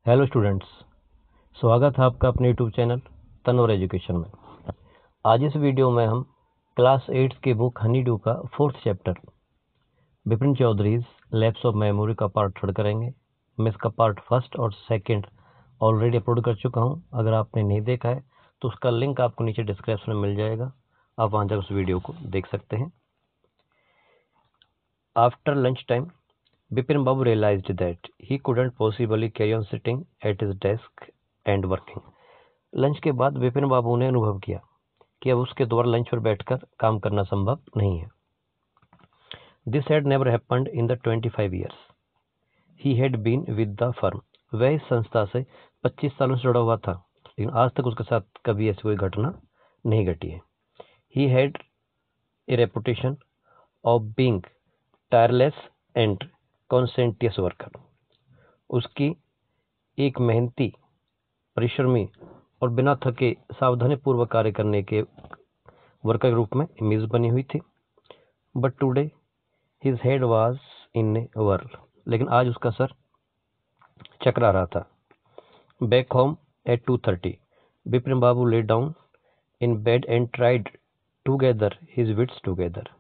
Hello students, स्वागत है आपका अपने यूट्यूब चैनल तनवर एजुकेशन में। आज इस वीडियो में हम क्लास 8 की बुक हनी डू का 4th chapter Bipin Choudhury's lapse of memory का पार्ट 3 करेंगे। मैं इसका पार्ट 1 और 2 ऑलरेडी अपलोड कर चुका हूं। अगर आपने नहीं देखा है तो उसका लिंक आपको नीचे डिस्क्रिप्शन में मिल जाएगा, आप वहां जाकर उस वीडियो को देख सकते हैं। After lunch time Bipin Babu realized that he couldn't possibly carry on sitting at his desk and working. Lunch के बाद विपिन बाबू ने अनुभव किया कि अब उसके द्वारा लंच पर बैठकर काम करना संभव नहीं है। This had never happened in the 25 years he had been with the firm. वह इस संस्था से 25 सालों से जुड़ा हुआ था, लेकिन आज तक उसके साथ कभी ऐसी कोई घटना नहीं घटी है। He had a reputation of being tireless and conscientious worker. उसकी एक मेहनती, परिश्रमी और बिना थके सावधानी पूर्वक कार्य करने के वर्कर के रूप में इमेज बनी हुई थी। But today his head was in a whirl, लेकिन आज उसका सर चकरा रहा था। Back home at 2:30 Bipin Babu lay down in bed and tried to gather his wits together.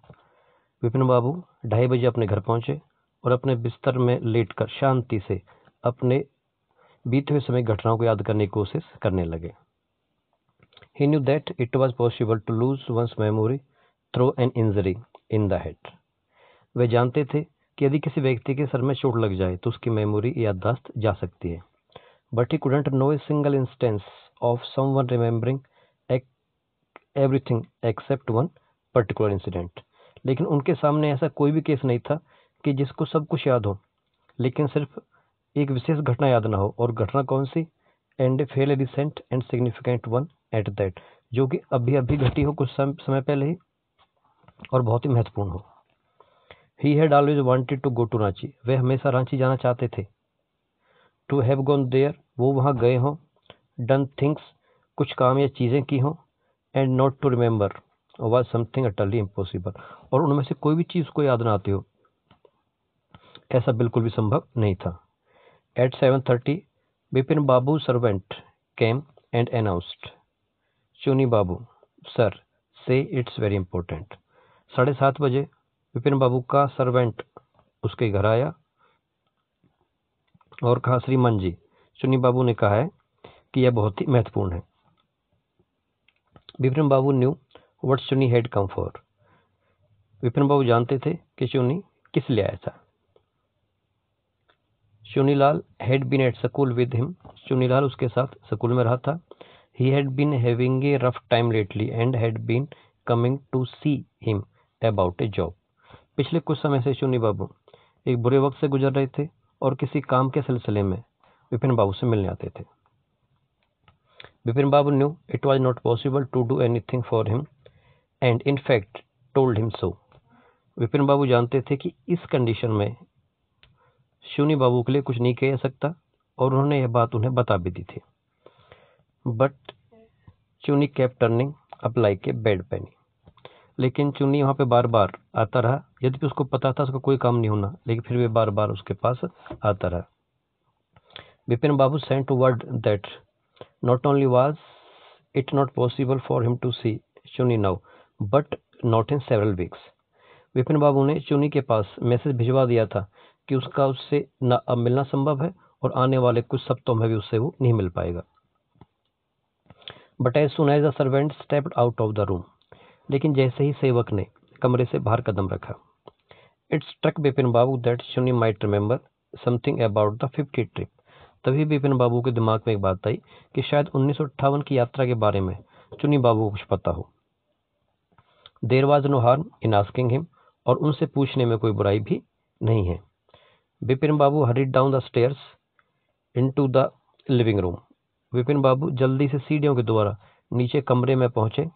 Bipin Babu 2:30 बजे अपने घर पहुंचे और अपने बिस्तर में लेटकर शांति से अपने बीते हुए समय घटनाओं को याद करने की कोशिश करने लगे। He knew that it was possible to lose one's memory through an injury in the head. वे जानते थे कि यदि किसी व्यक्ति के सर में चोट लग जाए तो उसकी मेमोरी याददाश्त जा सकती है। But he couldn't know a single instance of someone remembering everything except one particular incident. लेकिन उनके सामने ऐसा कोई भी केस नहीं था कि जिसको सब कुछ याद हो, लेकिन सिर्फ एक विशेष घटना याद ना हो। और घटना कौन सी? And a fairly recent and significant one at that, जो कि अभी अभी घटी हो, कुछ समय पहले ही, और बहुत ही महत्वपूर्ण हो। He had always wanted to go to Ranchi, वे हमेशा रांची जाना चाहते थे। टू हैव गॉन देयर, वो वहाँ गए हों। डन थिंग्स, कुछ काम या चीज़ें की हों। And not to remember was something utterly impossible, और उनमें से कोई भी चीज़ को याद ना आती हो, ऐसा बिल्कुल भी संभव नहीं था। At 7:30, Bipin Babu's servant came and announced, "Chuni Babu, sir, say it's very important." 7:30 बजे विपिन बाबू का सर्वेंट उसके घर आया और कहा, श्रीमान जी, चुनी बाबू ने कहा है कि यह बहुत ही महत्वपूर्ण है। Bipin Babu knew what Chuni had come for. Bipin Babu जानते थे कि चुनी किस लिए आया था। Chunilal had been at school with him, Chunilal उसके साथ स्कूल में रहा था। He had been having a rough time lately and had been coming to see him about a job. पिछले कुछ समय से चुनी बाबू एक बुरे वक्त से गुजर रहे थे और किसी काम के सिलसिले में विपिन बाबू से मिलने आते थे। Vipin Babu knew it was not possible to do anything for him and in fact told him so. Vipin Babu जानते थे कि इस कंडीशन में चुनी बाबू के लिए कुछ नहीं किया जा सकता, और उन्होंने यह बात उन्हें बता भी दी थी। But Chuni kept turning up like a bad penny, लेकिन चुनी वहाँ पे बार बार आता रहा। यद्यपि उसको पता था उसका कोई काम नहीं होना, लेकिन फिर भी बार बार उसके पास आता रहा। Vipin Babu sent word that not only was it not possible for him to see Chuni now but not in several weeks. Vipin Babu ने चुनी के पास मैसेज भिजवा दिया था कि उससे न अब मिलना संभव है और आने वाले कुछ सप्ताहों में भी उससे वो नहीं मिल पाएगा। But as soon as the servant stepped out of the room, लेकिन जैसे ही सेवक ने कमरे से बाहर कदम रखा, it struck Bipin Babu that Chuni might remember something about the 50 trip. तभी बिपिन बाबू के दिमाग में एक बात आई कि शायद 1958 की यात्रा के बारे में चुनी बाबू को कुछ पता हो। There was no harm in asking him, और उनसे पूछने में कोई बुराई भी नहीं है। Bipin Babu hurried down the stairs into the living room. Vipin Babu जल्दी से सीढ़ियों के द्वारा नीचे कमरे में पहुंचे।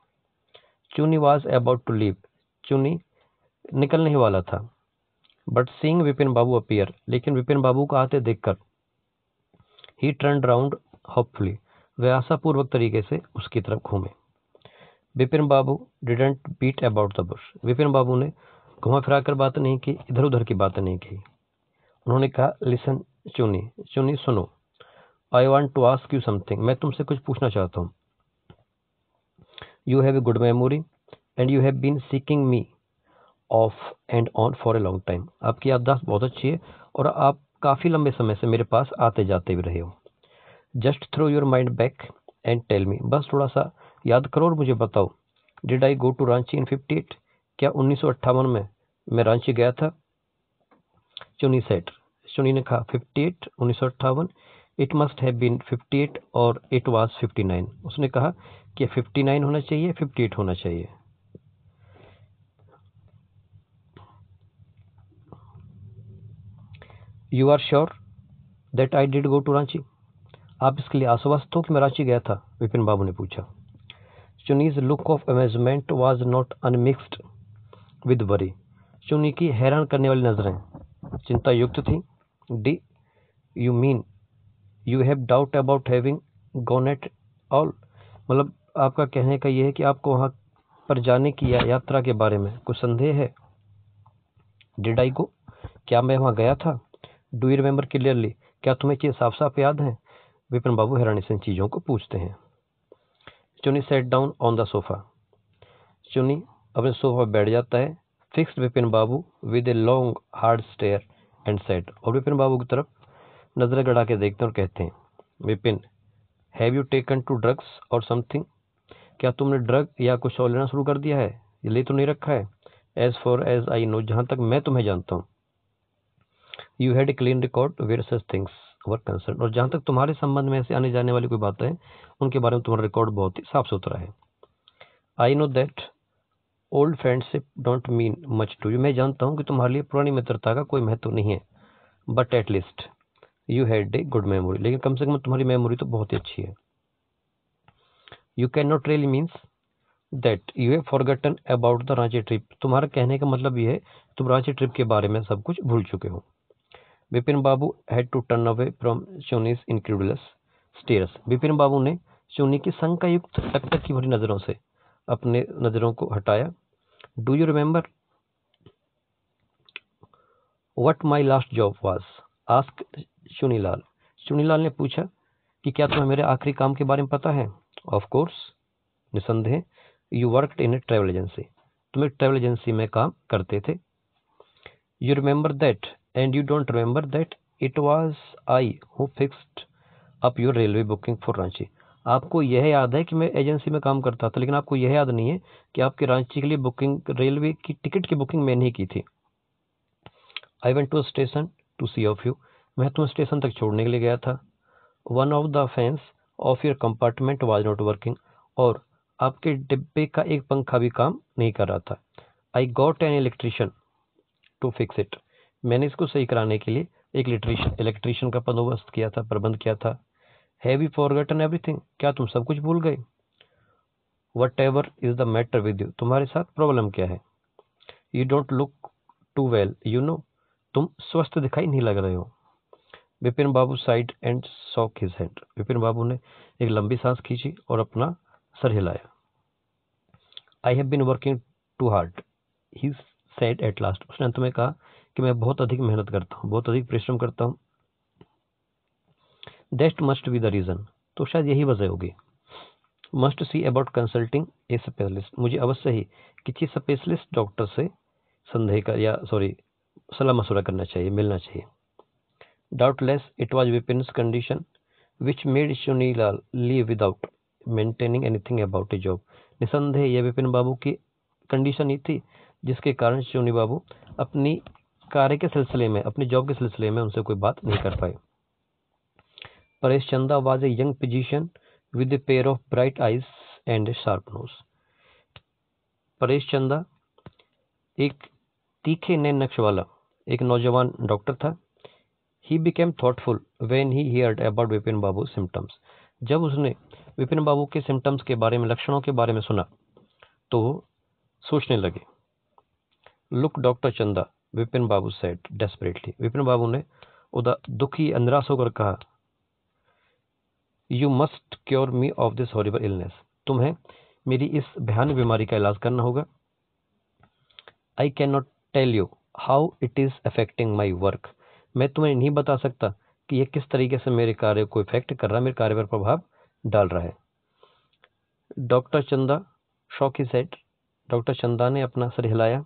चुनी वाज अबाउट टू लीव, चुनी निकलने ही वाला था। But seeing Vipin Babu appear, लेकिन विपिन बाबू को आते देखकर ही टर्न्ड राउंड होपफुली, वे आशापूर्वक तरीके से उसकी तरफ घूमे। Vipin Babu didn't beat about the bush, Vipin Babu ने घुमा फिरा कर बात नहीं की, इधर उधर की बात नहीं की। उन्होंने कहा, लिसन चुनी, चुनी सुनो। I want to ask you something, मैं तुमसे कुछ पूछना चाहता हूँ। You have a good memory and you have been seeking me off and on for a long time. आपकी याददाश्त बहुत अच्छी है और आप काफ़ी लंबे समय से मेरे पास आते जाते भी रहे हो। Just throw your mind back and tell me, बस थोड़ा सा याद करो और मुझे बताओ। Did I go to Ranchi in 58, क्या 1958 में मैं रांची गया था? चुनी सेट, चुनी ने कहा 58, 1958, इट मस्ट हैव बीन 58 और इट वाज 59। उसने कहा कि 59 होना चाहिए, 58 होना चाहिए। You are sure that I did go to Ranchi, आप इसके लिए आश्वस्त हो कि मैं रांची गया था? विपिन बाबू ने पूछा। Chuni's look of amazement was not unmixed with worry, Chuni की हैरान करने वाली नजरें चिंता युक्त थी। Do you mean you have doubt about having gone at all, मतलब आपका कहने का यह है कि आपको वहाँ पर जाने की या यात्रा के बारे में कुछ संदेह है। डिड आई गो, क्या मैं वहाँ गया था? डू यू रिमेंबर क्लियरली, क्या तुम्हें चीज़ साफ साफ याद है? विपिन बाबू हैरानी से इन चीज़ों को पूछते हैं। Chuni set down on the sofa, Chuni अपने सोफा बैठ जाता है। Fixed Bipin Babu with a long hard stare and said, और विपिन बाबू की तरफ नजर गड़ा के देखते हैं और कहते हैं, Bipin have you taken to drugs और समथिंग, क्या तुमने ड्रग या कुछ और लेना शुरू कर दिया है? ये ले तो नहीं रखा है? As far as I know, जहाँ तक मैं तुम्हें जानता हूँ, you had a clean record where such things were concerned, और जहाँ तक तुम्हारे संबंध में ऐसे आने जाने वाली कोई बातें हैं उनके बारे में तुम्हारा रिकॉर्ड बहुत ही साफ सुथरा है। I know that old friendship don't mean much to you, मैं जानता हूँ कि तुम्हारे लिए पुरानी मित्रता का कोई महत्व नहीं है। But at least you had A good memory, लेकिन कम से कम तुम्हारी मेमोरी तो बहुत ही अच्छी है। You can not really means that you have forgotten about the Ranchi trip, तुम्हारा कहने का मतलब यह है तुम रांची ट्रिप के बारे में सब कुछ भूल चुके हो। Vipin Babu had to turn away from Chuni's incredulous stares, Vipin Babu ने चुनी की शंका युक्त टकटक की भरी नजरों से अपने नजरों को हटाया। Do you remember what my last job was, ask Chunilal, Chunilal ने पूछा कि क्या तुम्हें मेरे आखिरी काम के बारे में पता है? ऑफ कोर्स, निसंदेह। You worked in A travel agency, तुम एक ट्रैवल एजेंसी में काम करते थे। You remember that and you don't remember that it was I who fixed up your railway booking for Ranchi, आपको यह याद है कि मैं एजेंसी में काम करता था, लेकिन आपको यह याद नहीं है कि आपके रांची के लिए बुकिंग, रेलवे की टिकट की बुकिंग मैंने ही की थी। I went to station to see off you, मैं तुम्हें स्टेशन तक छोड़ने के लिए गया था। One of the fans of your compartment was not working, और आपके डिब्बे का एक पंखा भी काम नहीं कर रहा था। I got an electrician to fix it, मैंने इसको सही कराने के लिए एक इलेक्ट्रीशियन का बंदोबस्त किया था, प्रबंध किया था। हैव यू फॉरगॉटन एवरीथिंग, क्या तुम सब कुछ भूल गए? Whatever is the matter with you, तुम्हारे साथ प्रॉब्लम क्या है? You don't look too well you know, तुम स्वस्थ दिखाई नहीं लग रहे हो। Vipin Babu sighed and shook his head, Vipin Babu ने एक लंबी सांस खींची और अपना सर हिलाया। I have been working too hard, he said at last, उसने अंत में कहा कि मैं बहुत अधिक मेहनत करता हूँ, बहुत अधिक परिश्रम करता हूँ। That must be the reason, तो शायद यही वजह होगी। Must see about consulting a specialist, मुझे अवश्य ही किसी स्पेशलिस्ट डॉक्टर से संदेह का या सलाह मशवरा करना चाहिए, मिलना चाहिए। Doubtless it was Vipin's condition which made Chunilal leave without mentioning anything about a job, निसंदेह यह विपिन बाबू की कंडीशन ही थी जिसके कारण चुनी बाबू अपनी कार्य के सिलसिले में, अपनी जॉब के सिलसिले में उनसे कोई बात नहीं कर पाए। Paresh Chanda was a young physician with a pair of bright eyes and a sharp nose, Paresh Chanda एक तीखे नैन नक्श वाला एक नौजवान डॉक्टर था। He became thoughtful when he heard about Vipin Babu symptoms, जब उसने विपिन बाबू के सिम्टम्स के बारे में, लक्षणों के बारे में सुना तो वो सोचने लगे। Look doctor Chanda, Bipin Babu said desperately, Bipin Babu ने दुखी निराश होकर कहा, you must cure me of this horrible illness, तुम्हें मेरी इस भयानक बीमारी का इलाज करना होगा। I can not tell you how it is affecting my work, मैं तुम्हें नहीं बता सकता कि ये किस तरीके से मेरे कार्य को इफेक्ट कर रहा है, मेरे कार्य पर प्रभाव डाल रहा है। डॉक्टर चंदा शॉक ही सेड, डॉक्टर चंदा ने अपना सर हिलाया।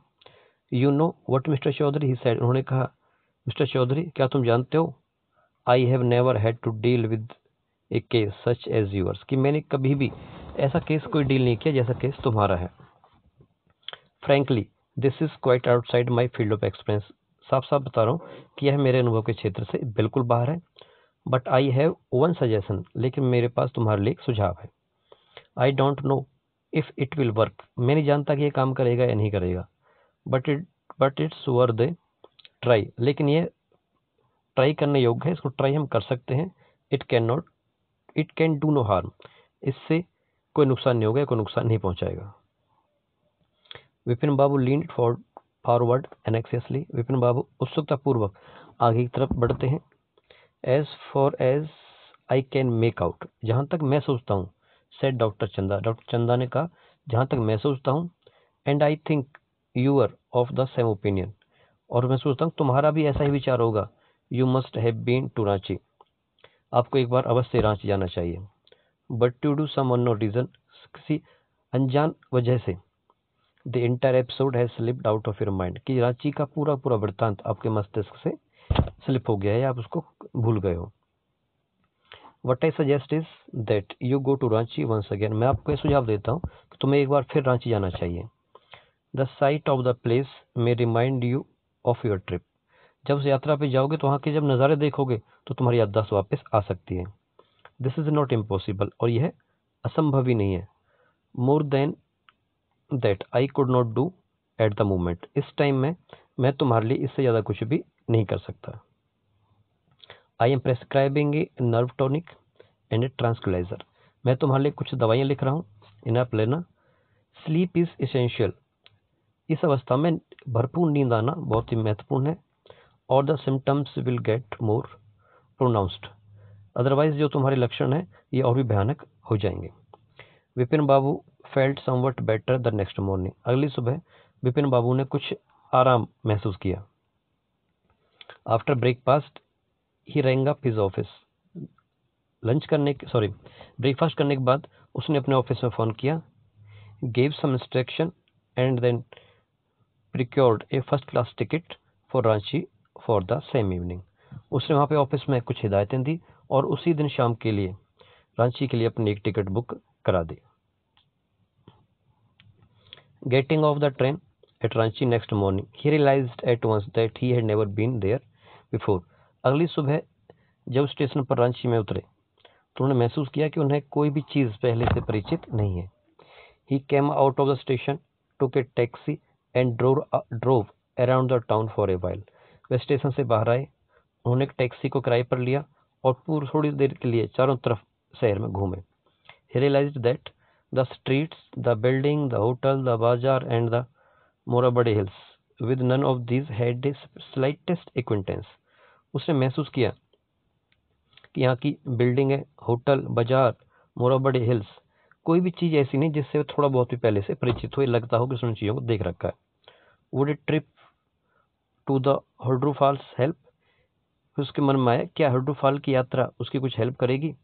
You know what mister Chaudhuri, he said, उन्होंने कहा, मिस्टर चौधरी क्या तुम जानते हो, I have never had to deal with a case such as yours, कि मैंने कभी भी ऐसा केस कोई डील नहीं किया जैसा केस तुम्हारा है। Frankly this is quite outside my field of experience, साफ साफ बता रहा हूँ कि यह मेरे अनुभव के क्षेत्र से बिल्कुल बाहर है। But I have one suggestion, लेकिन मेरे पास तुम्हारे लिए एक सुझाव है। I don't know if it will work, मैं नहीं जानता कि ये काम करेगा या नहीं करेगा, but it's worth A try, लेकिन ये ट्राई करने योग्य है, इसको ट्राई हम कर सकते हैं। It can do no harm, इससे कोई नुकसान नहीं होगा, कोई नुकसान नहीं पहुंचाएगा। Bipin Babu lean forward anxiously, Bipin Babu उत्सुकतापूर्वक आगे की तरफ बढ़ते हैं। As far as I can make out, जहाँ तक मैं सोचता हूँ, सेड डॉक्टर चंदा, डॉक्टर चंदा ने कहा, जहाँ तक मैं सोचता हूँ, and I think you are of the same opinion, और मैं सोचता हूँ तुम्हारा भी ऐसा ही विचार होगा। You must have been to Ranchi, आपको एक बार अवश्य रांची जाना चाहिए। But to do some unknown reason, किसी अनजान वजह से, the entire episode has slipped out of your mind, कि रांची का पूरा पूरा वृत्तांत आपके मस्तिष्क से स्लिप हो गया है, आप उसको भूल गए हो। What I suggest is that you go to Ranchi once again, मैं आपको ये सुझाव देता हूँ कि तुम्हें एक बार फिर रांची जाना चाहिए। The site of the place may remind you of your trip, जब उस यात्रा पे जाओगे तो वहाँ के जब नज़ारे देखोगे तो तुम्हारी याददाश्त वापस आ सकती है। दिस इज नॉट इम्पॉसिबल, और यह असंभव ही नहीं है। More than that I could not do at the moment, इस टाइम में मैं तुम्हारे लिए इससे ज़्यादा कुछ भी नहीं कर सकता। I am prescribing a nerve tonic and a tranquilliser, मैं तुम्हारे लिए कुछ दवाइयाँ लिख रहा हूँ, इन्हें आप लेना। स्लीप इज इसेंशियल, इस अवस्था में भरपूर नींद आना बहुत ही महत्वपूर्ण है। और the symptoms will get more pronounced, otherwise जो तुम्हारे लक्षण हैं ये और भी भयानक हो जाएंगे। Vipin Babu felt somewhat better the next morning, अगली सुबह विपिन बाबू ने कुछ आराम महसूस किया। After breakfast he rang up his office, breakfast करने के बाद उसने अपने ऑफिस में फ़ोन किया। Gave some instruction and then procured a first class ticket for Ranchi for the same evening, उसने वहाँ पे ऑफिस में कुछ हिदायतें दी और उसी दिन शाम के लिए रांची के लिए अपनी एक टिकट बुक करा दी। Getting off the train at Ranchi next morning he realised at once that he had never been there before, अगली सुबह जब स्टेशन पर रांची में उतरे तो उन्होंने महसूस किया कि उन्हें कोई भी चीज़ पहले से परिचित नहीं है। He came out of the station, took a taxi and drove around the town for a while, वे स्टेशन से बाहर आए, उन्होंने एक टैक्सी को किराए पर लिया और पूरी थोड़ी देर के लिए चारों तरफ शहर में घूमे। He realized that the streets, the building, the hotel, the bazaar and the Morabadi hills, with none of these had the slightest acquaintance, उसने महसूस किया कि यहाँ की बिल्डिंग है, होटल, बाजार, मोराबड़ी हिल्स, कोई भी चीज़ ऐसी नहीं जिससे थोड़ा बहुत भी पहले से परिचित हो, लगता हो कि उसने चीज़ों को देख रखा है। Would a trip to the Hudru falls help, उसके मन में आया क्या हुड्रू फॉल की यात्रा उसकी कुछ हेल्प करेगी।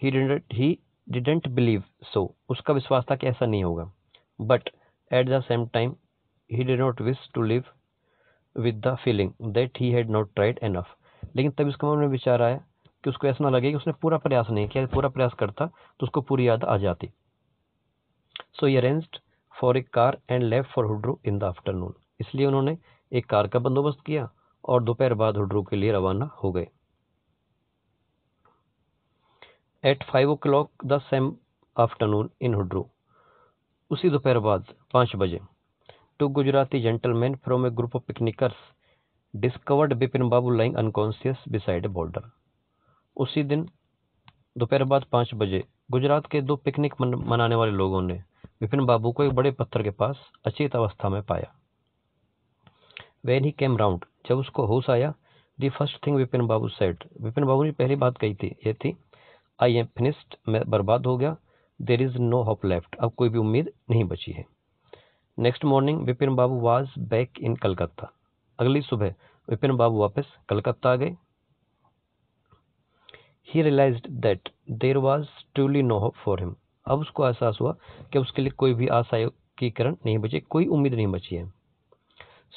ही डिडेंट बिलीव सो, उसका विश्वास था कि ऐसा नहीं होगा। But at the same time he did not wish to live with the feeling that he had not tried enough, लेकिन तब उसके मन में विचार आया कि उसको ऐसा ना लगे कि उसने पूरा प्रयास नहीं किया, पूरा प्रयास करता तो उसको पूरी याद आ जाती। So he arranged for a car and left for Hudru in the afternoon, इसलिए उन्होंने एक कार का बंदोबस्त किया और दोपहर बाद हुड्रू के लिए रवाना हो गए। At 5 o'clock the same afternoon in Hudru, उसी दोपहर बाद 5 बजे, two Gujarati gentleman from a group of picnickers discovered Bipin Babu lying unconscious beside a boulder, उसी दिन दोपहर बाद 5 बजे गुजरात के दो पिकनिक मनाने वाले लोगों ने विपिन बाबू को एक बड़े पत्थर के पास अचेत अवस्था में पाया। वेन ही केम राउंड, जब उसको होश आया, the first thing Vipin Babu said, Vipin Babu ने पहली बात कही थी ये थी, आई एम फिनिश्ड, मैं बर्बाद हो गया, there is no hope left, अब कोई भी उम्मीद नहीं बची है। Next morning Bipin Babu was back in Calcutta, अगली सुबह विपिन बाबू वापस कलकत्ता आ गए। He realized that there was truly no hope for him. अब उसको एहसास हुआ कि उसके लिए कोई भी आशा की किरण नहीं बची, कोई उम्मीद नहीं बची है.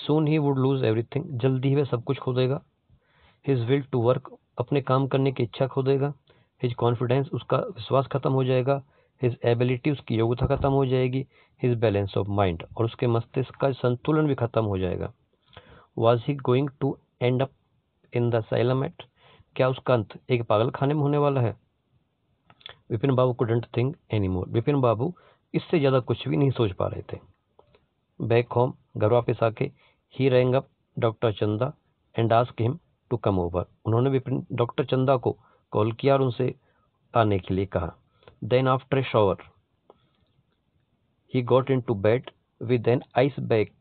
Soon he would lose everything. जल्दी ही वह सब कुछ खो देगा. His will to work, अपने काम करने की इच्छा खो देगा. His confidence, उसका विश्वास खत्म हो जाएगा. His ability, उसकी योग्यता खत्म हो जाएगी. His balance of mind, और उसके मस्तिष्क का संतुलन भी खत्म हो जाएगा. Was he going to end up in the asylum at? क्या उसका अंत एक पागल खाने में होने वाला है? विपिन बाबू couldn't think anymore. विपिन बाबू इससे ज्यादा कुछ भी नहीं सोच पा रहे थे. Back home, घर वापस आके he rang up डॉक्टर चंदा and asked him to come over. उन्होंने विपिन डॉक्टर चंदा को कॉल किया और उनसे आने के लिए कहा. Then after a shower, he got into bed with an ice bag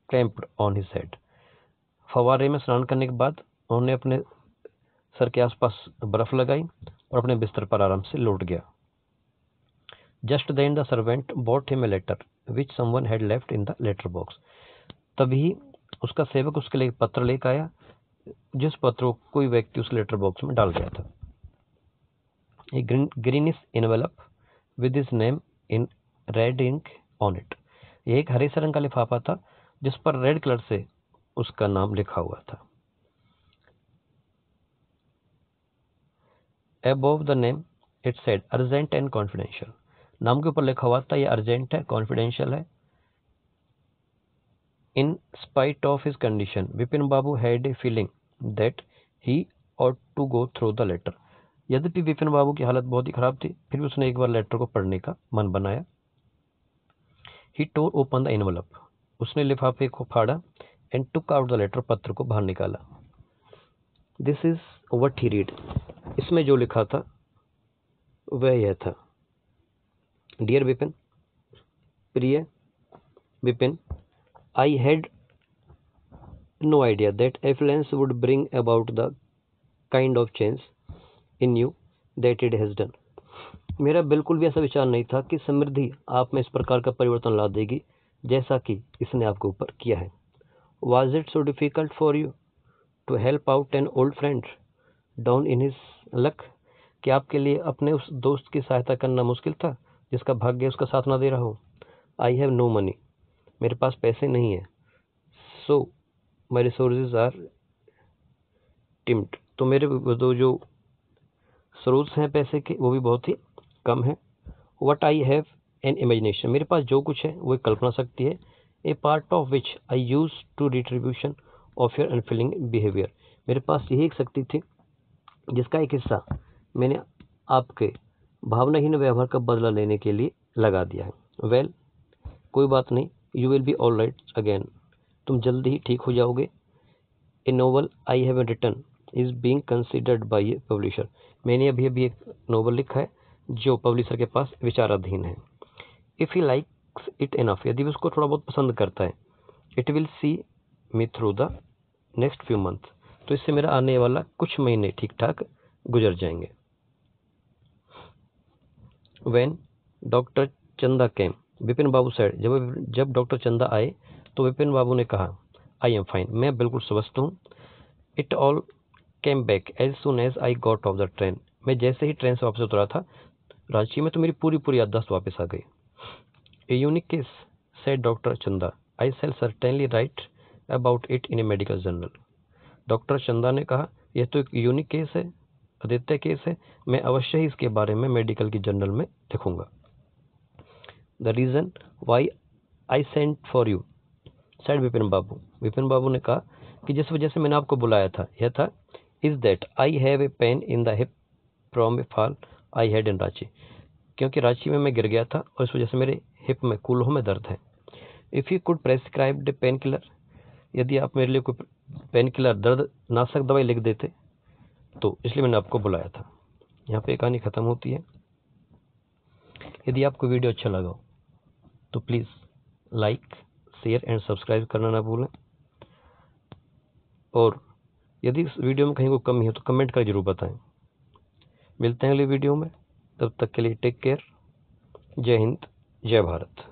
clamped on his head. फवारे में स्नान करने के बाद उन्होंने अपने सर के आसपास बर्फ लगाई और अपने बिस्तर पर आराम से लौट गया. Just then the servant brought him a letter which someone had left in the letter box. तभी उसका सेवक उसके लिए पत्र लेकर आया जिस पत्र को कोई व्यक्ति उस लेटर बॉक्स में डाल गया था. A greenish envelope with his name in red ink on it. यह एक हरे रंग का लिफाफा था जिस पर रेड कलर से उसका नाम लिखा हुआ था. Above the name it said urgent and confidential. नाम के ऊपर लिखा हुआ था यह अर्जेंट है, कॉन्फिडेंशियल है. In spite of his condition, Vipin Babu had a feeling that he ought to go through the letter. यद्यपि विपिन बाबू की हालत बहुत ही खराब थी, फिर भी उसने एक बार लेटर को पढ़ने का मन बनाया. He tore open the envelope. उसने लिफाफे को फाड़ा and took out the letter. पत्र को बाहर निकाला. This is what he read. इसमें जो लिखा था वह यह था. Dear विपिन, प्रिय Vipin, I had no idea that affluence would bring about the kind of change in you that it has done. मेरा बिल्कुल भी ऐसा विचार नहीं था कि समृद्धि आप में इस प्रकार का परिवर्तन ला देगी जैसा कि इसने आपके ऊपर किया है. Was it so difficult for you to help out an old friend down in his luck? कि आपके लिए अपने उस दोस्त की सहायता करना मुश्किल था जिसका भाग्य उसका साथ ना दे रहा हो. I have no money. मेरे पास पैसे नहीं है. So my resources are timed. तो मेरे जो स्रोत हैं पैसे के वो भी बहुत ही कम है. What I have an imagination. मेरे पास जो कुछ है वो एक कल्पना शक्ति है. A part of which I use to retribution of your unfeeling behavior. मेरे पास यही एक शक्ति थी जिसका एक हिस्सा मैंने आपके भावनाहीन व्यवहार का बदला लेने के लिए लगा दिया है. Well, कोई बात नहीं. You will be all right again. तुम जल्दी ही ठीक हो जाओगे. A novel I have written is being considered by a publisher. मैंने अभी एक नोवेल लिखा है जो पब्लिशर के पास विचाराधीन है. If he likes it enough, यदि उसको थोड़ा बहुत पसंद करता है, it will see me through the next few months. तो इससे मेरा आने वाला कुछ महीने ठीक ठाक गुजर जाएंगे. When Dr. चंदा came, विपिन बाबू said, जब डॉक्टर चंदा आए तो विपिन बाबू ने कहा, I am fine. मैं बिल्कुल स्वस्थ हूँ. It all came back as soon as I got off the train. मैं जैसे ही ट्रेन से वापस उतरा था रांची में तो मेरी पूरी याददाश्त वापस आ गई. A unique case, said Dr. चंदा. I shall certainly write about it in a medical journal. Doctor चंदा ने कहा, यह तो एक यूनिक केस है, अद्वितीय केस है. मैं अवश्य ही इसके बारे में मेडिकल की जर्नल में लिखूंगा. The reason why I sent for you, said Vipin बाबू. विपिन बाबू ने कहा कि जिस वजह से मैंने आपको बुलाया था यह था, is that I have a pain in the hip from a fall I had in Ranchi. क्योंकि रांची में मैं गिर गया था और इस वजह से मेरे हिप में कूल्हों में दर्द है. If you could prescribe the painkiller, यदि आप मेरे लिए कोई पेन किलर दर्द नाशक दवाई लिख देते तो इसलिए मैंने आपको बुलाया था. यहाँ पे कहानी ख़त्म होती है. यदि आपको वीडियो अच्छा लगा तो please like, share and subscribe करना ना भूलें. और यदि इस वीडियो में कहीं कोई कमी है तो कमेंट कर जरूर बताएं. मिलते हैं अगले वीडियो में. तब तक के लिए टेक केयर. जय हिंद, जय भारत.